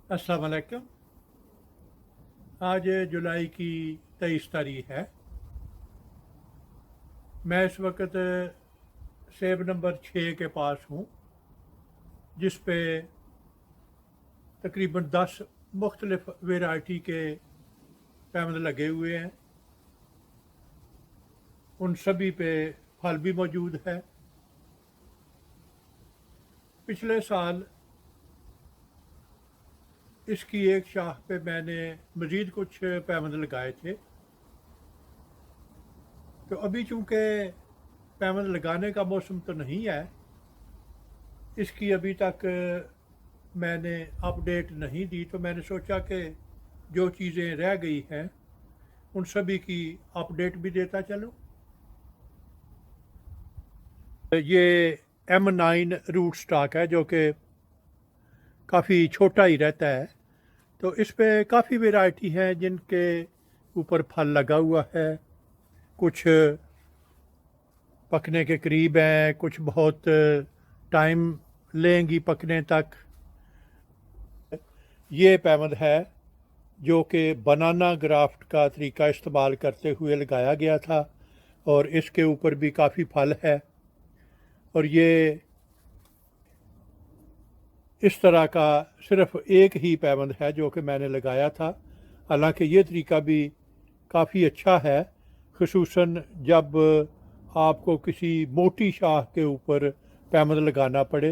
अस्सलाम वालेकुम। आज जुलाई की 23 तारीख है। मैं इस वक्त सेब नंबर 6 के पास हूँ, जिस पे तकरीबन 10 मुख्तलिफ वेराइटी के पैमद लगे हुए हैं। उन सभी पे फल भी मौजूद है। पिछले साल इसकी एक शाख पे मैंने मज़ीद कुछ पैमद लगाए थे, तो अभी चूँकि पैमद लगाने का मौसम तो नहीं है, इसकी अभी तक मैंने अपडेट नहीं दी, तो मैंने सोचा कि जो चीज़ें रह गई हैं उन सभी की अपडेट भी देता चलूँ। ये M9 रूट स्टॉक है, जो कि काफ़ी छोटा ही रहता है। तो इस पे काफ़ी वैरायटी है जिनके ऊपर फल लगा हुआ है। कुछ पकने के करीब हैं, कुछ बहुत टाइम लेंगी पकने तक। ये पैमद है जो कि बनाना ग्राफ्ट का तरीका इस्तेमाल करते हुए लगाया गया था, और इसके ऊपर भी काफ़ी फल है। और ये इस तरह का सिर्फ एक ही पैबंद है जो कि मैंने लगाया था। हालांकि ये तरीका भी काफ़ी अच्छा है, ख़ुसूसन जब आपको किसी मोटी शाख के ऊपर पैबंद लगाना पड़े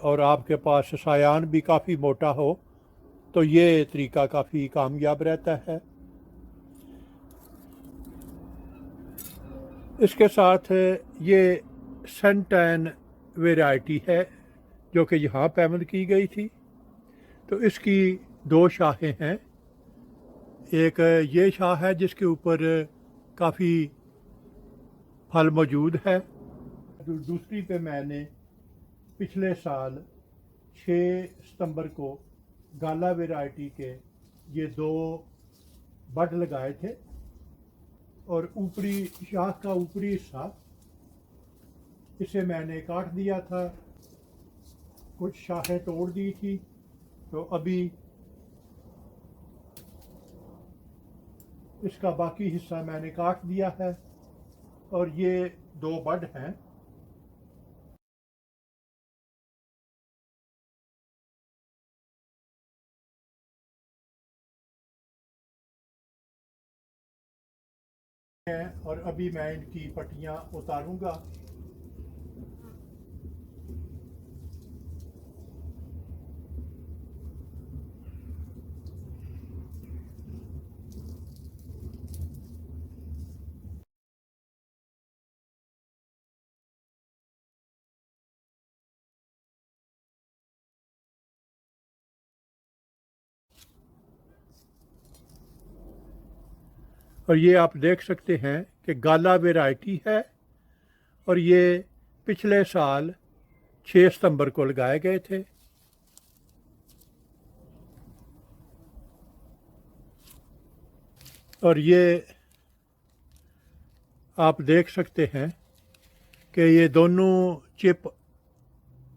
और आपके पास सायान भी काफ़ी मोटा हो, तो ये तरीका काफ़ी कामयाब रहता है। इसके साथ ये सनटैन वैरायटी है जो कि यहाँ पैमद की गई थी। तो इसकी दो शाखें हैं। एक ये शाख है जिसके ऊपर काफ़ी फल मौजूद है। दूसरी पे मैंने पिछले साल 6 सितंबर को गाला वैरायटी के ये दो बड लगाए थे, और ऊपरी शाख का ऊपरी हिस्सा इसे मैंने काट दिया था, कुछ शाखें तोड़ दी थी। तो अभी इसका बाकी हिस्सा मैंने काट दिया है, और ये दो बड हैं। और अभी मैं इनकी पट्टियाँ उतारूंगा। और ये आप देख सकते हैं कि गाला वैरायटी है, और ये पिछले साल 6 सितंबर को लगाए गए थे। और ये आप देख सकते हैं कि ये दोनों चिप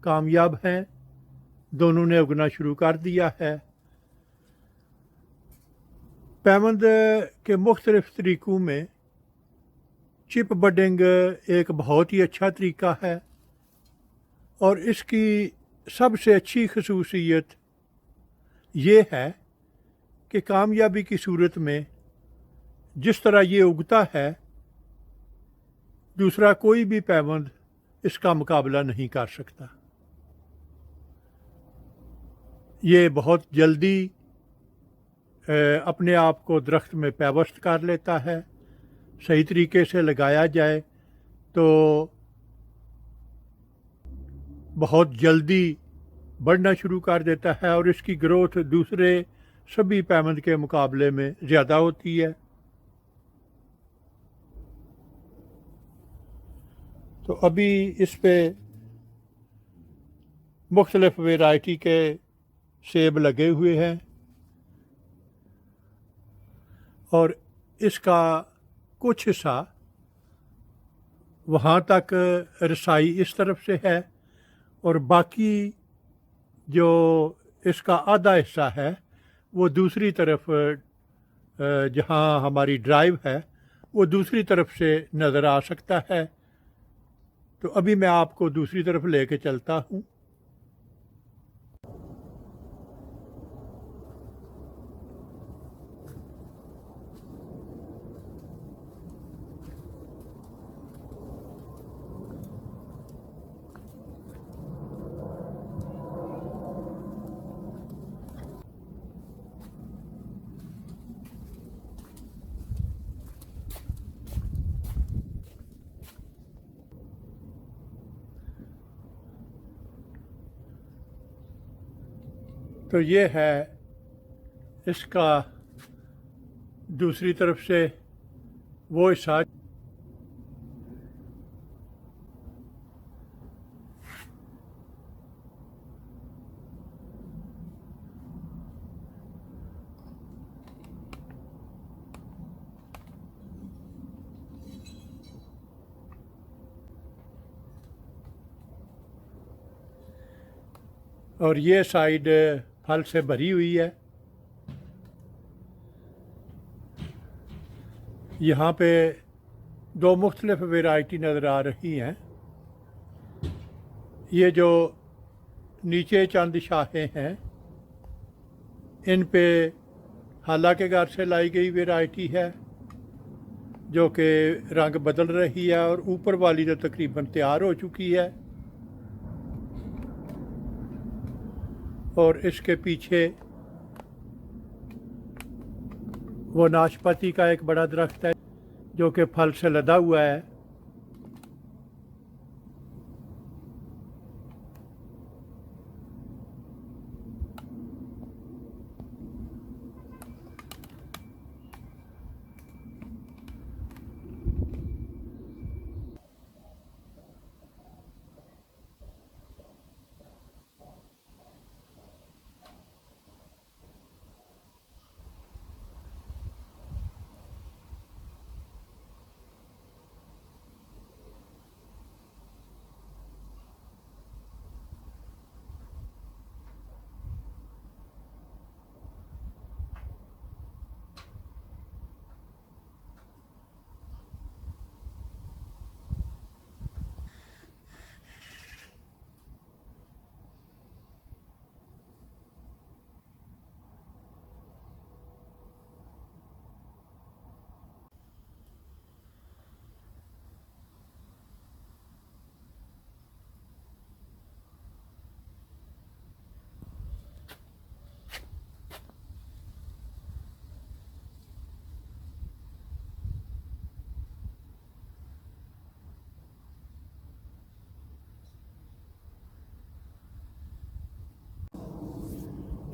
कामयाब हैं, दोनों ने उगना शुरू कर दिया है। पैमंद के मुख्तलिफ तरीक़ों में चिप बडिंग एक बहुत ही अच्छा तरीका है, और इसकी सबसे अच्छी खसूसियत ये है कि कामयाबी की सूरत में जिस तरह ये उगता है, दूसरा कोई भी पैबंद इसका मुकाबला नहीं कर सकता। ये बहुत जल्दी अपने आप को दरख्त में पैवस्त कर लेता है। सही तरीके से लगाया जाए तो बहुत जल्दी बढ़ना शुरू कर देता है, और इसकी ग्रोथ दूसरे सभी पैबंद के मुकाबले में ज़्यादा होती है। तो अभी इस पे मुख्तलिफ वैरायटी के सेब लगे हुए हैं, और इसका कुछ हिस्सा वहाँ तक रसाई इस तरफ से है, और बाकी जो इसका आधा हिस्सा है वो दूसरी तरफ जहाँ हमारी ड्राइव है वो दूसरी तरफ से नज़र आ सकता है। तो अभी मैं आपको दूसरी तरफ लेके चलता हूँ। तो ये है इसका दूसरी तरफ से वो हिस्सा। और ये साइड फल से भरी हुई है। यहाँ पे दो मुख्तलिफ वैरायटी नज़र आ रही हैं। ये जो नीचे चंद शाखें हैं इन पे हाला के घर से लाई गई वैरायटी है जो कि रंग बदल रही है, और ऊपर वाली तो तकरीबन तैयार हो चुकी है। और इसके पीछे वो नाशपाती का एक बड़ा दरख्त है जो कि फल से लदा हुआ है।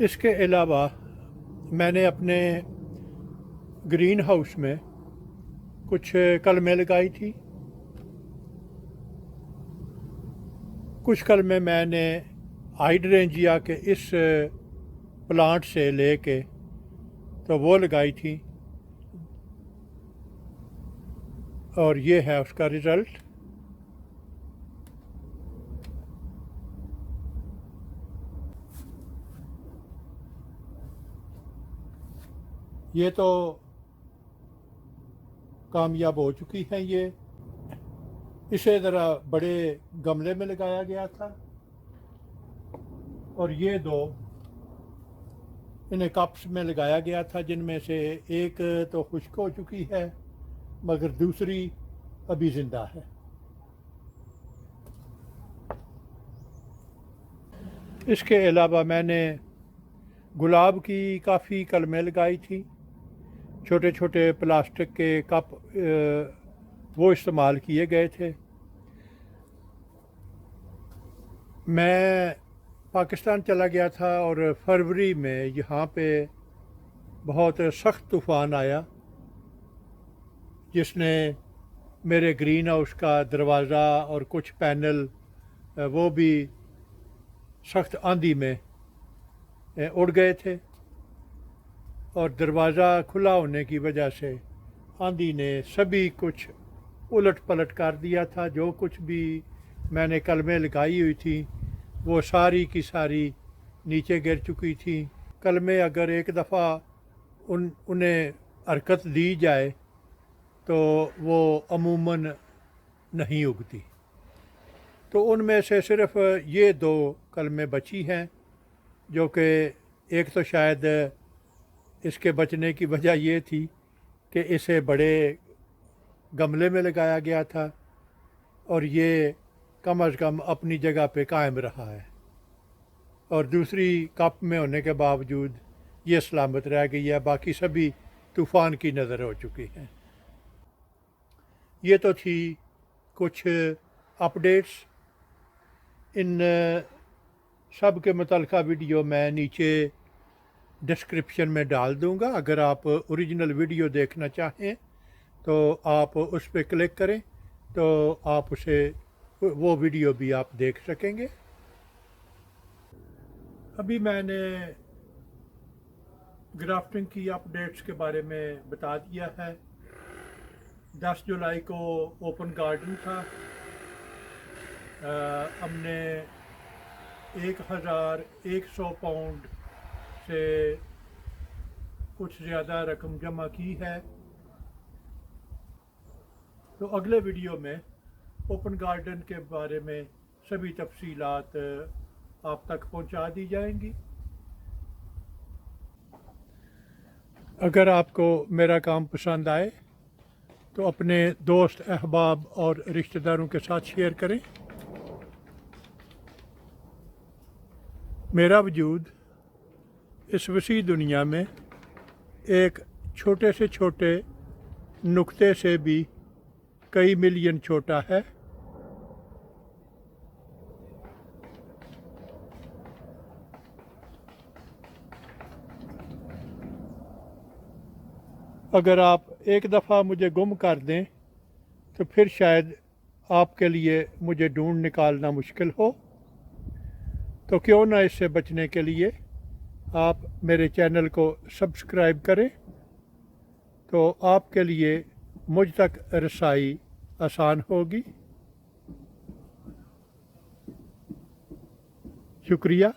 इसके अलावा मैंने अपने ग्रीन हाउस में कुछ कलमें लगाई थी। कुछ कलमें मैंने हाइड्रेंजिया के इस प्लांट से लेके तो वो लगाई थी, और ये है उसका रिज़ल्ट। ये तो कामयाब हो चुकी हैं। ये इसे ज़रा बड़े गमले में लगाया गया था, और ये दो इन्हें कप्स में लगाया गया था, जिनमें से एक तो खुश्क हो चुकी है मगर दूसरी अभी ज़िंदा है। इसके अलावा मैंने गुलाब की काफ़ी कलमें लगाई थी। छोटे छोटे प्लास्टिक के कप वो इस्तेमाल किए गए थे। मैं पाकिस्तान चला गया था और फरवरी में यहाँ पे बहुत सख्त तूफ़ान आया जिसने मेरे ग्रीन हाउस का दरवाज़ा और कुछ पैनल वो भी सख्त आंधी में उड़ गए थे, और दरवाज़ा खुला होने की वजह से आंधी ने सभी कुछ उलट पलट कर दिया था। जो कुछ भी मैंने कलमें लगाई हुई थी वो सारी की सारी नीचे गिर चुकी थी। कलमे अगर एक दफ़ा उन्हें हरकत दी जाए तो वो अमूमन नहीं उगती। तो उनमें से सिर्फ ये 2 कलमे बची हैं, जो कि एक तो शायद इसके बचने की वजह ये थी कि इसे बड़े गमले में लगाया गया था और ये कम अज़ कम अपनी जगह पे कायम रहा है, और दूसरी कप में होने के बावजूद ये सलामत रह गई है। बाकी सभी तूफ़ान की नज़र हो चुकी हैं। ये तो थी कुछ अपडेट्स। इन सब के मुतल्लिक़ा वीडियो मैं नीचे डिस्क्रिप्शन में डाल दूँगा। अगर आप ओरिजिनल वीडियो देखना चाहें तो आप उस पर क्लिक करें तो आप उसे वो वीडियो भी आप देख सकेंगे। अभी मैंने ग्राफ्टिंग की अपडेट्स के बारे में बता दिया है। 10 जुलाई को ओपन गार्डन था। हमने 1100 पाउंड से कुछ ज़्यादा रकम जमा की है। तो अगले वीडियो में ओपन गार्डन के बारे में सभी तफसीलात आप तक पहुंचा दी जाएंगी। अगर आपको मेरा काम पसंद आए तो अपने दोस्त, अहबाब और रिश्तेदारों के साथ शेयर करें। मेरा वजूद इस वसी दुनिया में एक छोटे से छोटे नुक्ते से भी कई मिलियन छोटा है। अगर आप एक दफ़ा मुझे गुम कर दें तो फिर शायद आपके लिए मुझे ढूंढ निकालना मुश्किल हो। तो क्यों ना इससे बचने के लिए आप मेरे चैनल को सब्सक्राइब करें, तो आपके लिए मुझ तक रसाई आसान होगी। शुक्रिया।